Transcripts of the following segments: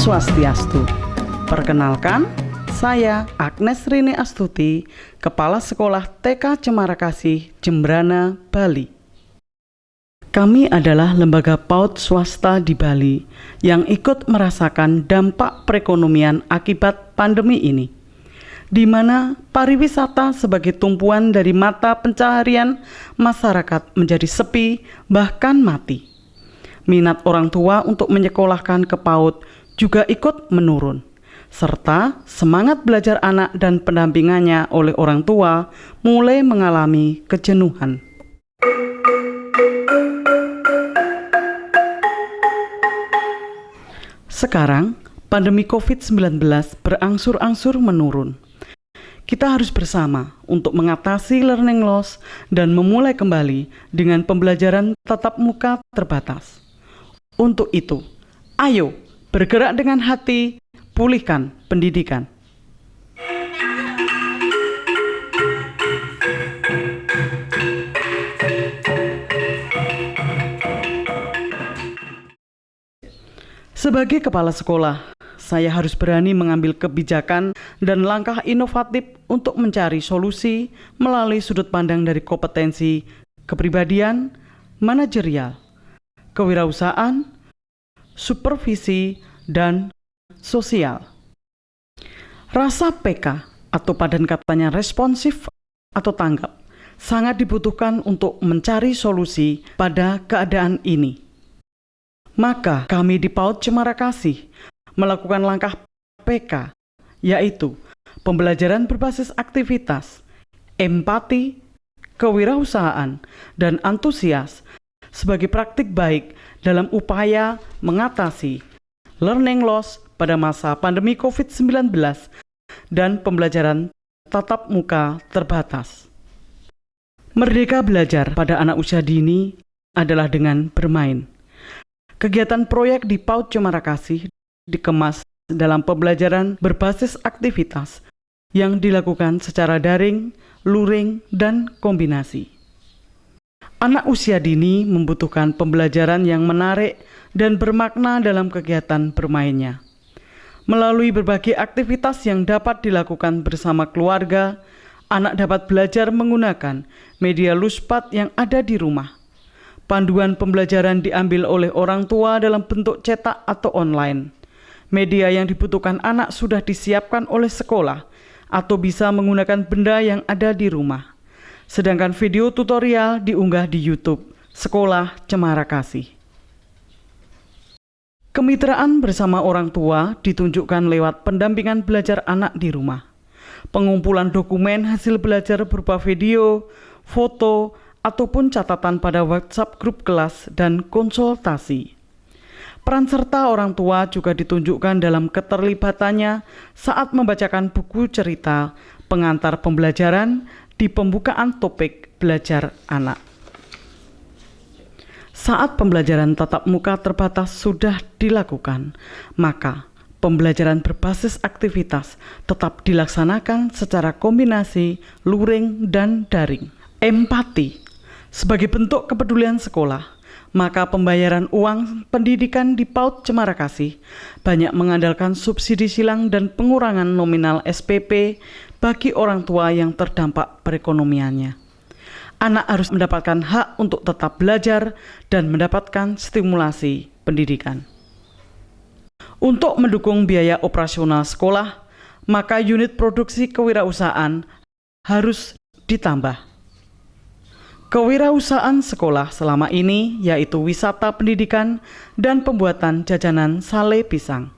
Swastiastu. Perkenalkan, saya Agnes Rini Astuti, Kepala Sekolah TK Cemara Kasih, Jembrana, Bali. Kami adalah lembaga PAUD swasta di Bali yang ikut merasakan dampak perekonomian akibat pandemi ini, di mana pariwisata sebagai tumpuan dari mata pencaharian masyarakat menjadi sepi bahkan mati. Minat orang tua untuk menyekolahkan ke PAUD juga ikut menurun, serta semangat belajar anak dan pendampingannya oleh orang tua mulai mengalami kejenuhan. Sekarang, pandemi COVID-19 berangsur-angsur menurun. Kita harus bersama untuk mengatasi learning loss dan memulai kembali dengan pembelajaran tatap muka terbatas. Untuk itu, ayo bergerak dengan hati, pulihkan pendidikan. Sebagai kepala sekolah, saya harus berani mengambil kebijakan dan langkah inovatif untuk mencari solusi melalui sudut pandang dari kompetensi, kepribadian, manajerial, kewirausahaan, supervisi, dan sosial. Rasa PK atau padan katanya responsif atau tanggap sangat dibutuhkan untuk mencari solusi pada keadaan ini. Maka kami di PAUD Cemara Kasih melakukan langkah PK, yaitu pembelajaran berbasis aktivitas, empati, kewirausahaan, dan antusias sebagai praktik baik dalam upaya mengatasi learning loss pada masa pandemi COVID-19 dan pembelajaran tatap muka terbatas. Merdeka belajar pada anak usia dini adalah dengan bermain. Kegiatan proyek di PAUD Cemara Kasih dikemas dalam pembelajaran berbasis aktivitas yang dilakukan secara daring, luring, dan kombinasi. Anak usia dini membutuhkan pembelajaran yang menarik dan bermakna dalam kegiatan bermainnya. Melalui berbagai aktivitas yang dapat dilakukan bersama keluarga, anak dapat belajar menggunakan media luspat yang ada di rumah. Panduan pembelajaran diambil oleh orang tua dalam bentuk cetak atau online. Media yang dibutuhkan anak sudah disiapkan oleh sekolah atau bisa menggunakan benda yang ada di rumah. Sedangkan video tutorial diunggah di YouTube Sekolah Cemara Kasih. Kemitraan bersama orang tua ditunjukkan lewat pendampingan belajar anak di rumah. Pengumpulan dokumen hasil belajar berupa video, foto, ataupun catatan pada WhatsApp grup kelas dan konsultasi. Peran serta orang tua juga ditunjukkan dalam keterlibatannya saat membacakan buku cerita pengantar pembelajaran di pembukaan topik belajar anak. Saat pembelajaran tatap muka terbatas sudah dilakukan, maka pembelajaran berbasis aktivitas tetap dilaksanakan secara kombinasi luring dan daring. Empati sebagai bentuk kepedulian sekolah, maka pembayaran uang pendidikan di PAUD Cemara Kasih banyak mengandalkan subsidi silang dan pengurangan nominal SPP bagi orang tua yang terdampak perekonomiannya. Anak harus mendapatkan hak untuk tetap belajar dan mendapatkan stimulasi pendidikan. Untuk mendukung biaya operasional sekolah, maka unit produksi kewirausahaan harus ditambah. Kewirausahaan sekolah selama ini yaitu wisata pendidikan dan pembuatan jajanan sale pisang.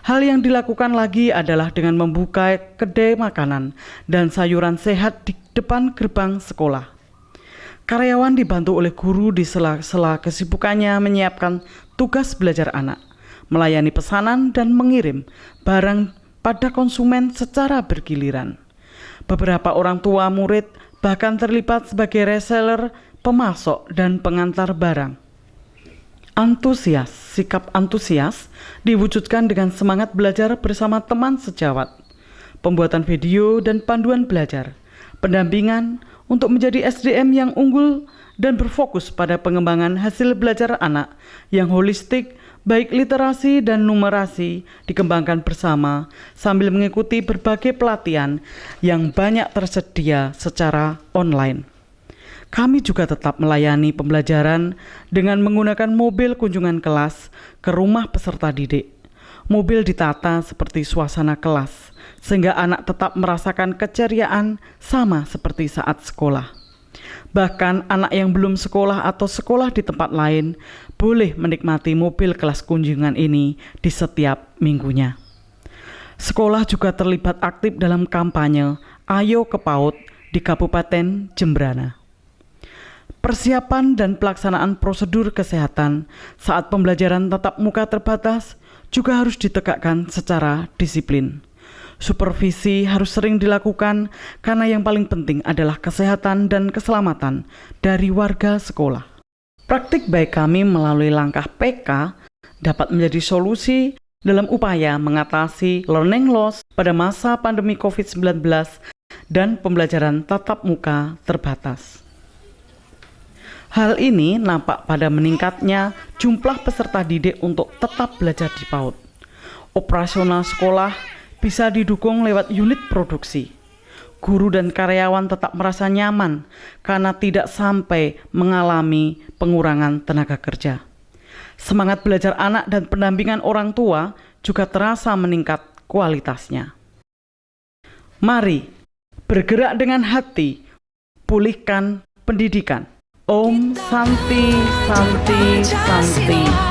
Hal yang dilakukan lagi adalah dengan membuka kedai makanan dan sayuran sehat di depan gerbang sekolah. Karyawan dibantu oleh guru di sela-sela kesibukannya menyiapkan tugas belajar anak, melayani pesanan dan mengirim barang pada konsumen secara bergiliran. Beberapa orang tua murid bahkan terlibat sebagai reseller, pemasok, dan pengantar barang. Sikap antusias diwujudkan dengan semangat belajar bersama teman sejawat, pembuatan video dan panduan belajar, pendampingan untuk menjadi SDM yang unggul dan berfokus pada pengembangan hasil belajar anak yang holistik baik literasi dan numerasi, dikembangkan bersama sambil mengikuti berbagai pelatihan yang banyak tersedia secara online. Kami juga tetap melayani pembelajaran dengan menggunakan mobil kunjungan kelas ke rumah peserta didik. Mobil ditata seperti suasana kelas, sehingga anak tetap merasakan keceriaan sama seperti saat sekolah. Bahkan anak yang belum sekolah atau sekolah di tempat lain boleh menikmati mobil kelas kunjungan ini di setiap minggunya. Sekolah juga terlibat aktif dalam kampanye Ayo ke PAUD di Kabupaten Jembrana. Persiapan dan pelaksanaan prosedur kesehatan saat pembelajaran tatap muka terbatas juga harus ditegakkan secara disiplin. Supervisi harus sering dilakukan karena yang paling penting adalah kesehatan dan keselamatan dari warga sekolah. Praktik baik kami melalui langkah PK dapat menjadi solusi dalam upaya mengatasi learning loss pada masa pandemi COVID-19 dan pembelajaran tatap muka terbatas. Hal ini nampak pada meningkatnya jumlah peserta didik untuk tetap belajar di PAUD. Operasional sekolah bisa didukung lewat unit produksi. Guru dan karyawan tetap merasa nyaman karena tidak sampai mengalami pengurangan tenaga kerja. Semangat belajar anak dan pendampingan orang tua juga terasa meningkat kualitasnya. Mari bergerak dengan hati, pulihkan pendidikan. Om Santi Santi Santi.